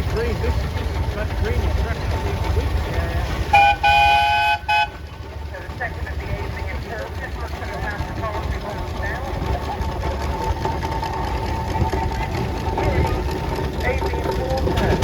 very green. This is such green. It's actually weak. So the second of the evening in Perth, just looking around the forestry walls now. Evening in water.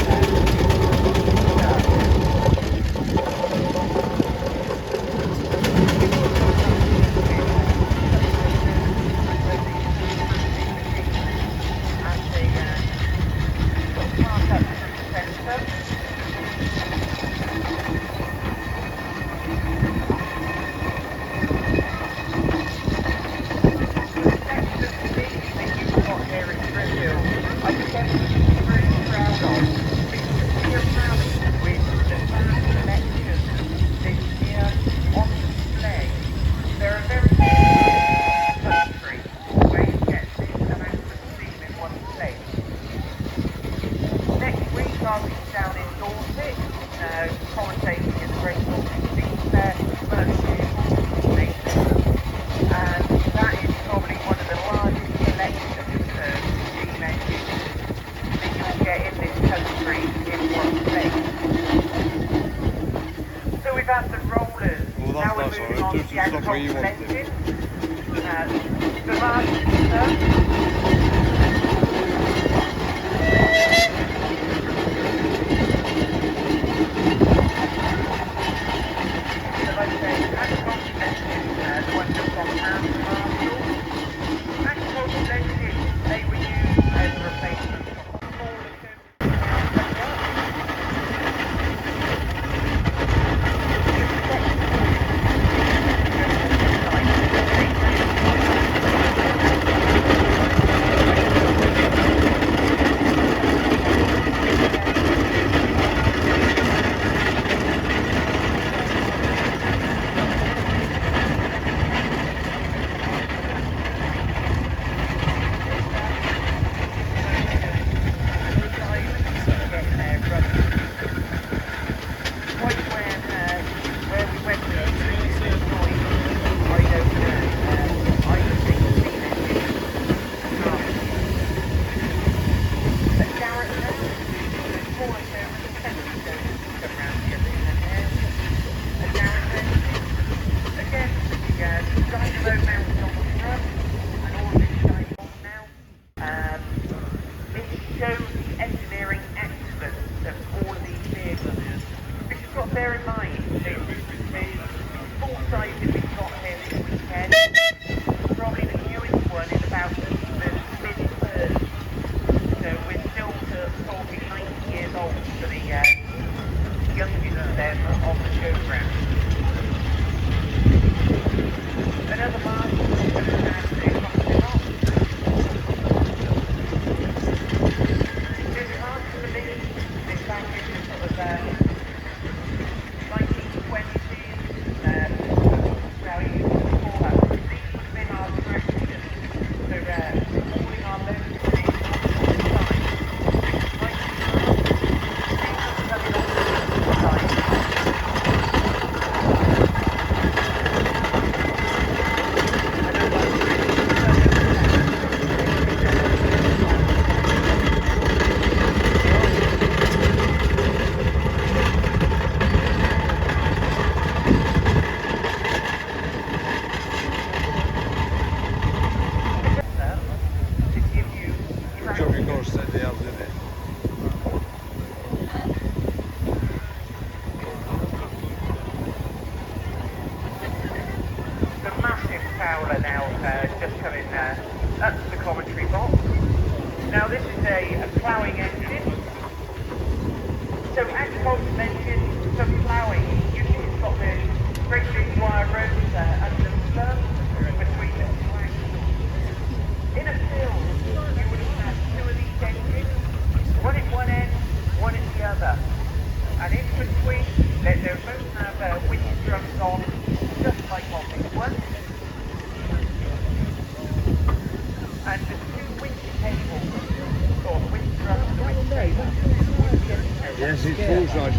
Yes, it's full size.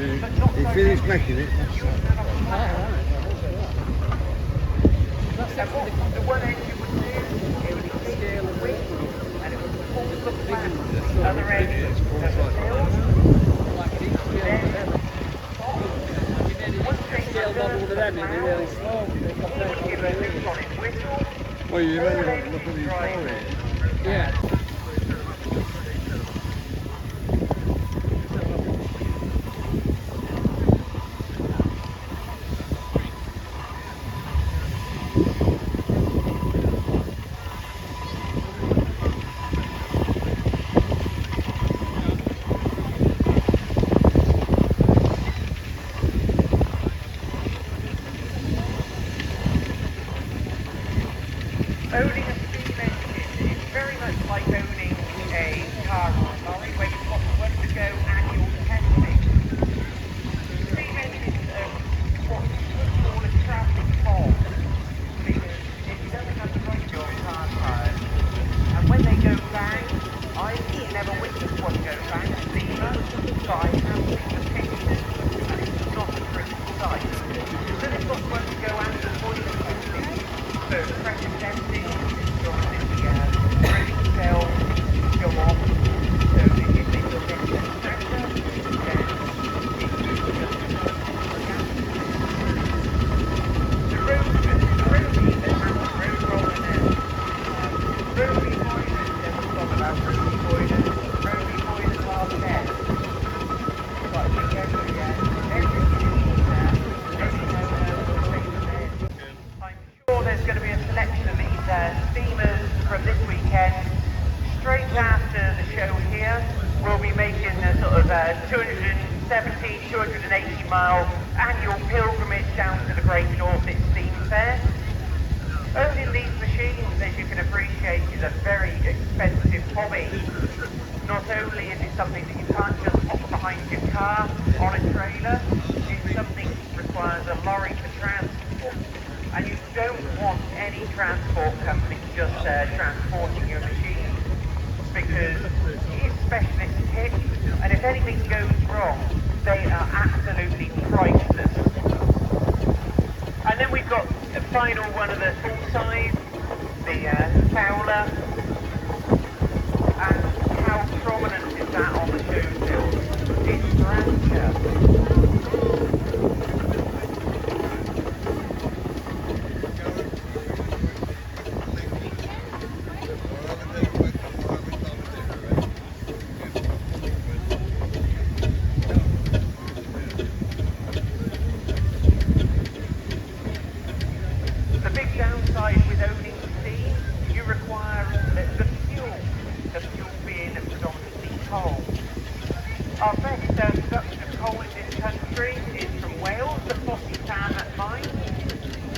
He finished making it. The one end you would do, it would scale the width, and it would pull the back, the other end of the hill. them, you'll be really slow. Give a sonic whistle. Well, you All really engines look at these drive. stories. Yeah. Owning a steam engine is very much like owning a car or a lorry where you've got to undergo annual testing. Steam engines are what you could call a travelling bomb, because if you don't have the right your car tires, and when they go bang, I've never witnessed one go bang, a steamer, but I have seen the pictures, and it's not a pretty sight. So they've got to undergo annual boiler testing. So pressure testing, ensuring that the brain cells go off, so that if they don't get the pressure, then it moves just the roadie that has the road roller now. Roadie boilers, there's a song about roadie boilers. Roadie boilers are dead. But I think every machine there, every owner will take them in. I'm sure there's going to be a selection of these steamers from this weekend. Straight after the show here, we'll be making a sort of 270, 280 mile annual pilgrimage down to the Great Dorset Steam Fair. Owning these machines, as you can appreciate, is a very expensive hobby. Not only is it something that you can't just pop behind your car on a trailer, it's something that requires a lorry for transport. And you don't want any transport company just transporting your machine, because it's specialist kit, and if anything goes wrong, they are absolutely priceless. And then we've got the final one of the full size, the Fowler, and how prominent is that on the show field? It's grandeur. The big downside with owning steam, you require the fuel being predominantly coal. Our best production of coal in this country is from Wales, the Fossey mine.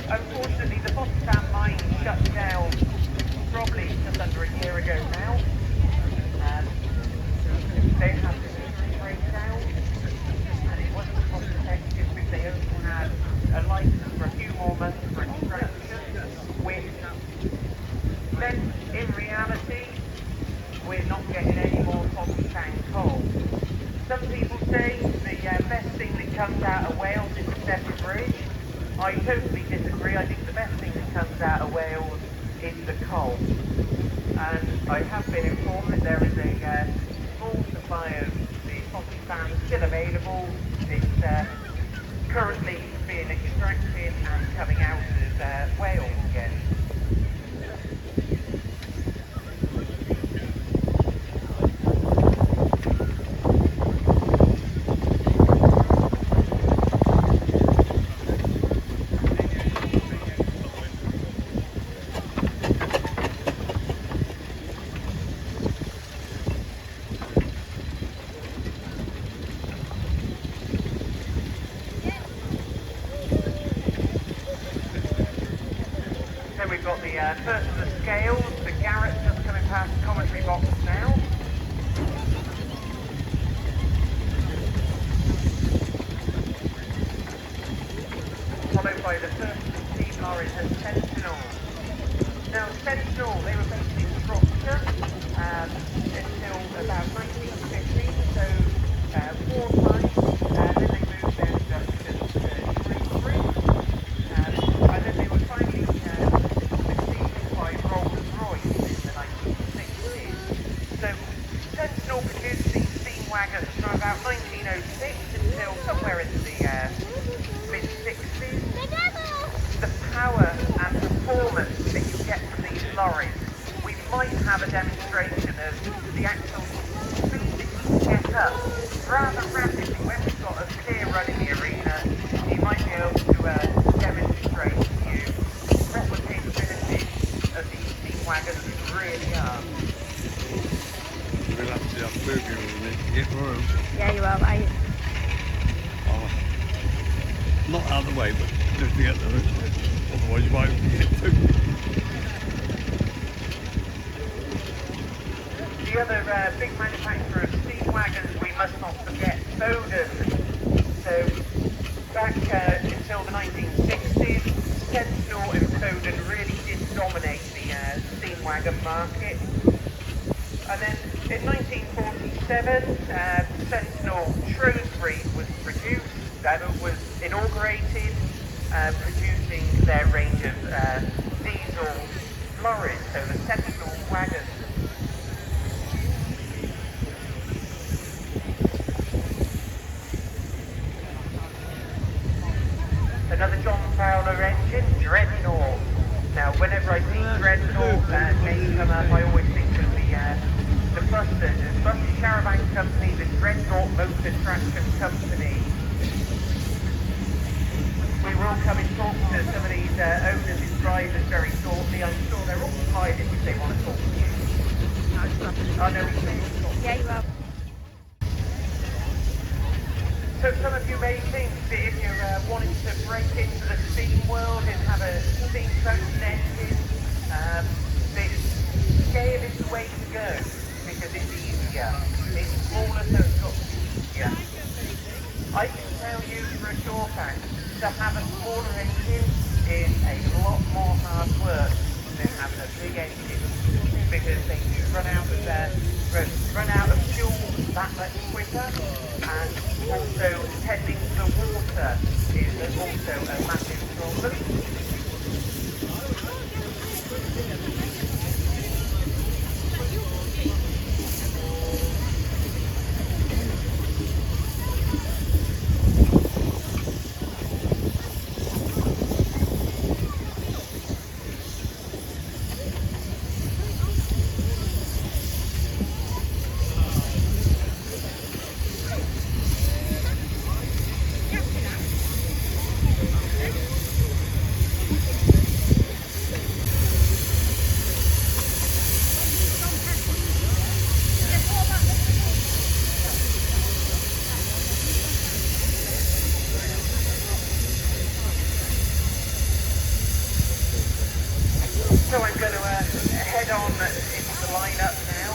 Unfortunately, the Fossey mine shut down probably just under a year ago now. They had this breakdown, and it wasn't cost effective because they only had a license for a few more months for extraction, which then in reality we're not getting any more Fossey coal. Some people say the best thing that comes out of Wales is the Severn Bridge. I totally disagree. I think the best thing that comes out of Wales is the coal. And I have been informed that there is a small supply of the Fossey sand still available. It's currently being extracted and coming out of Wales again. Then we've got the first of the scales, the Garrett just coming past the commentary box now. Followed by the first of the steam lorries at Sentinel. Now Sentinel, they were based in Shropshire until about 1950, so wartime, then they moved their production to Shrewsbury, and then they were finally succeeded by Rolls-Royce in the 1960s. So Sentinel produced these steam wagons from about 1906 until somewhere in the mid-60s. power and performance that you get from these lorries, we might have a demonstration of the actual speed that you can get up rather rapidly. When we've got a clear run in the arena, you might be able to demonstrate to you what the capabilities of these steam wagons really are. We'll have to have moving room in to get room. Yeah, you are right. Oh, not out of the way, but just to get there. Otherwise you might get too. The other big manufacturer of steam wagons we must not forget, Bowden. So back until the 1960s, Sentinel and Bowden really did dominate the steam wagon market. And then in 1947, Sentinel Shrewsbury was produced, was inaugurated, producing their range of diesel lorries, so the Sentinel wagons. Another John Fowler engine, Dreadnought. Now, whenever I see Dreadnought name come up, I always think of the Buster Caravan Company, the Dreadnought Motor Traction Company. We will come and talk to some of these owners and drivers very shortly. I'm sure they're all smiling if they want to talk to you. I know we can. Yeah, you are. So some of you may think that if you're wanting to break into the steam world and have a steam traction engine, that scale is the way to go because it's easier. It's smaller, so it's got to be easier. I can tell you for a sure fact, to have a smaller engine is a lot more hard work than having a big engine because they do run out of fuel that much quicker, and also tending to the water is also a massive problem. So I'm going to head on into the lineup now,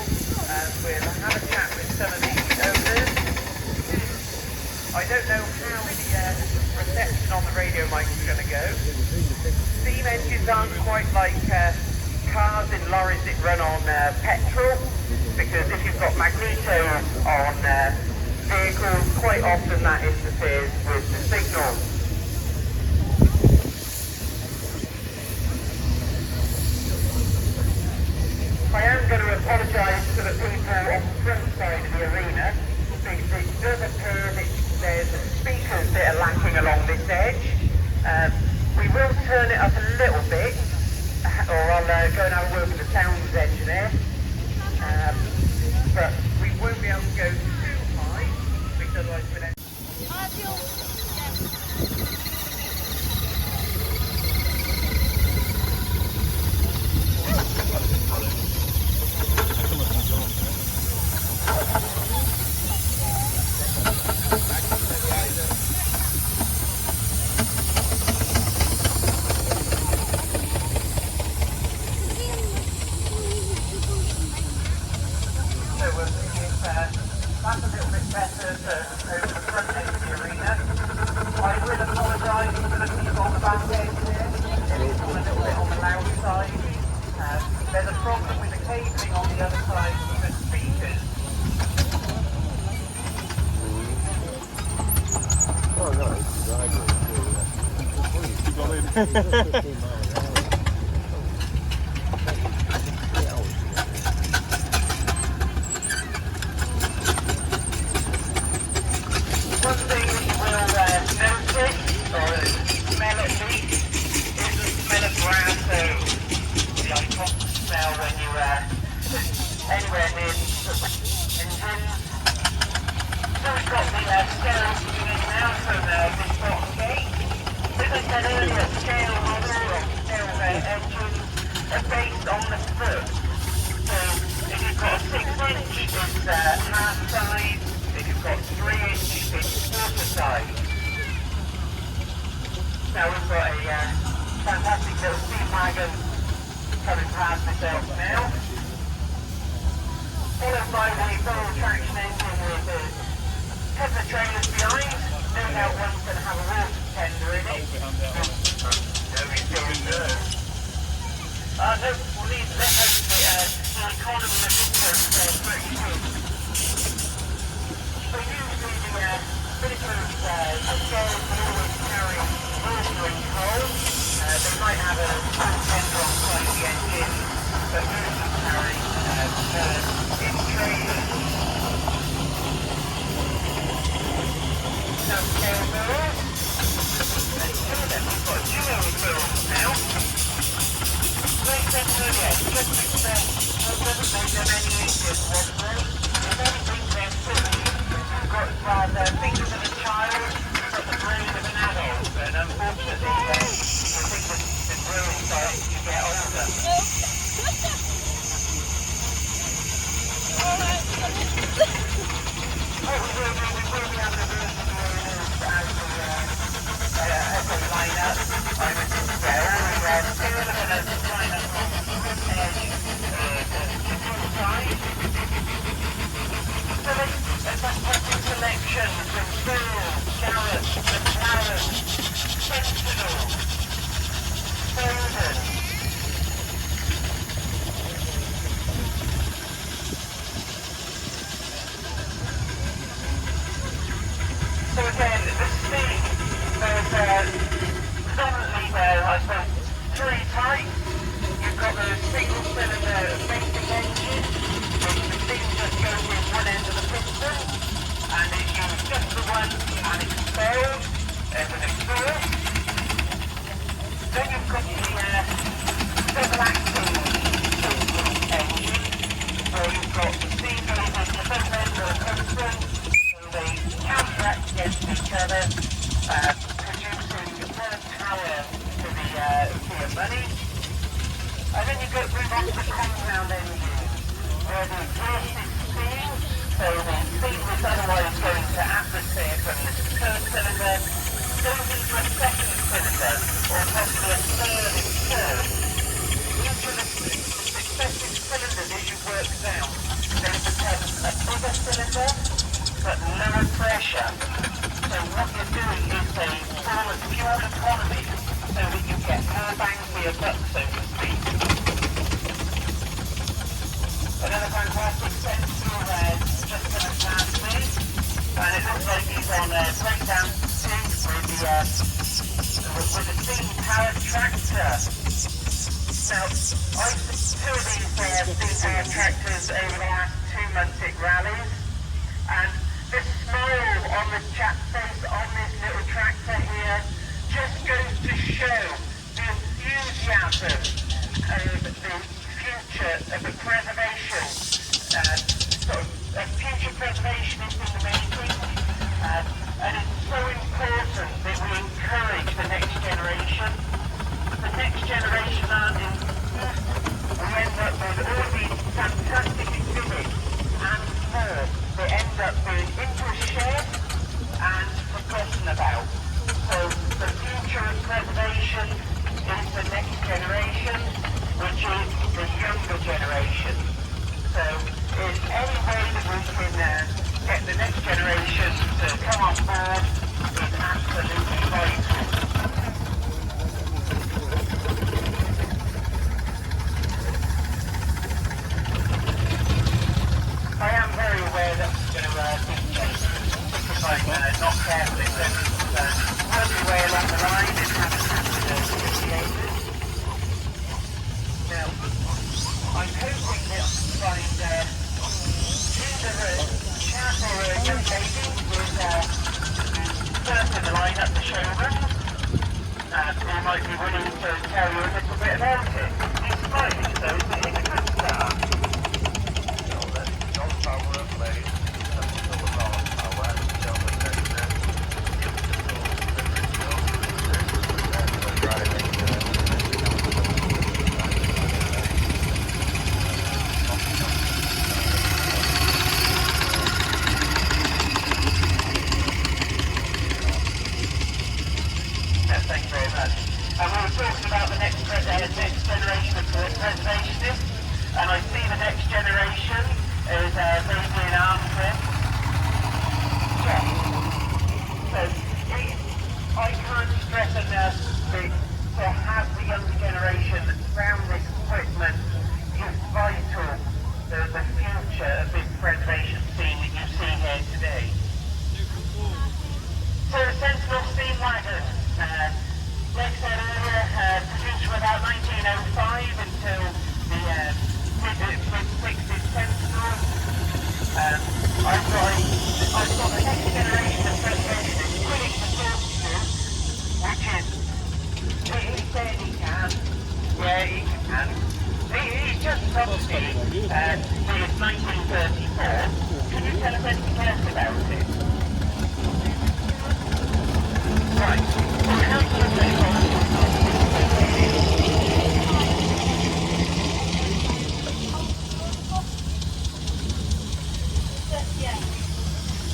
and we'll have a chat with some of the owners. I don't know how the reception on the radio mic is going to go. Steam engines aren't quite like cars and lorries that run on petrol, because if you've got magneto on vehicles, quite often that interferes with the signal. I am going to apologise to the people on the front side of the arena because it does appear that there's speakers that are lacking along this edge. We will turn it up a little bit, or I'll go and have a word with the sounds engineer. But we won't be able to go too high because otherwise we'll end. That's a little bit better over the front end of the arena. I will apologise for the people on the back end here. It's on a little bit on the loud side. There's a problem with the cabling on the other side of the speakers. Oh no, it's right. One thing that you will notice, or smell at least, is the just now from this bottom gate. As I said earlier, scale model or scale engines are based on the foot. So if you've got a 6-inch, it's half size. If you've got 3-inch, it's quarter size. Now we've got a fantastic little steam wagon coming past myself now. Followed by the full traction engine with a couple of trailers behind. No doubt one's going to have a water tender in it. There we go. No, we'll leave the economy of this pretty good. So usually the visitors, the scales will always carry ordinary coal. They might have a full tender on site the engine, but usually carry in trailers. No scale mirrors. We've got duo mirrors now. Like that earlier, just because doesn't make them any easier to operate. If anything, they're silly. You've got rather fingers of a child, but the brain of an adult. And unfortunately, you think that the brain starts to get older. We will be having a version of as we line up. I would say, we're going to line up on the edge to the side. So there's that perfect selection from Bill, Garrett, McLaren, Sentinel, Foden. So again, the speed, there's predominantly I suppose, 3 types. You've got the single cylinder basic engine, which the steam just goes in one end of the piston, and it uses just the one, and it's expelled as an exhaust. Then you've got the double axle engine, where you've got the steam goes into both ends of the piston, so they counteract against each other, producing more power for your money. And then you go move on to the compound engine, where the exhaust is steam, so the steam is otherwise going to atmosphere from the first cylinder, goes into a second cylinder, or possibly a third and third. Each of the successive cylinders, as you work down, then becomes a bigger cylinder, but lower pressure. So what you're doing is a form of fuel economy, so that you get more bang for your buck, so to speak. Another fantastic sensor just going to pass me, and it looks like he's on breakdown 2 with the steam powered tractor. Now, I've seen 2 of these steam powered tractors over the last 2 months at rallies, and the smile on the chap's face on this little tractor here just goes to show the enthusiasm of the future of the preservation. Future preservation is in the making, and it's so important that we encourage the next generation. The next generation aren't enthused. We end up with all these fantastic exhibits and more that end up being into a shed and forgotten about. So the future of preservation is the next generation, which is the younger generation. So in any way that we can get the next generation to come on board is absolutely vital. I am very aware that I'm going to be chasing if I'm not careful in terms of working your way along the line and having appreciated. Now, I'm hoping that I can find either a chap or a young lady who's first in the line up the showroom, who might be willing to tell you a little bit about it. He's smiling, so it's a good start. Our workplace, some of the last hour,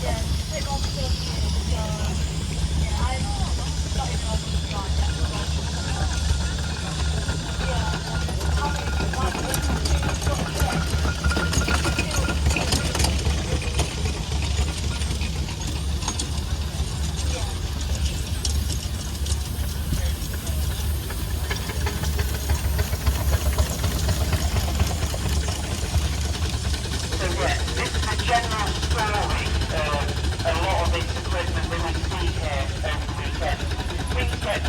So yeah, this is a general story of a lot of this equipment that we see here over the weekend. Things get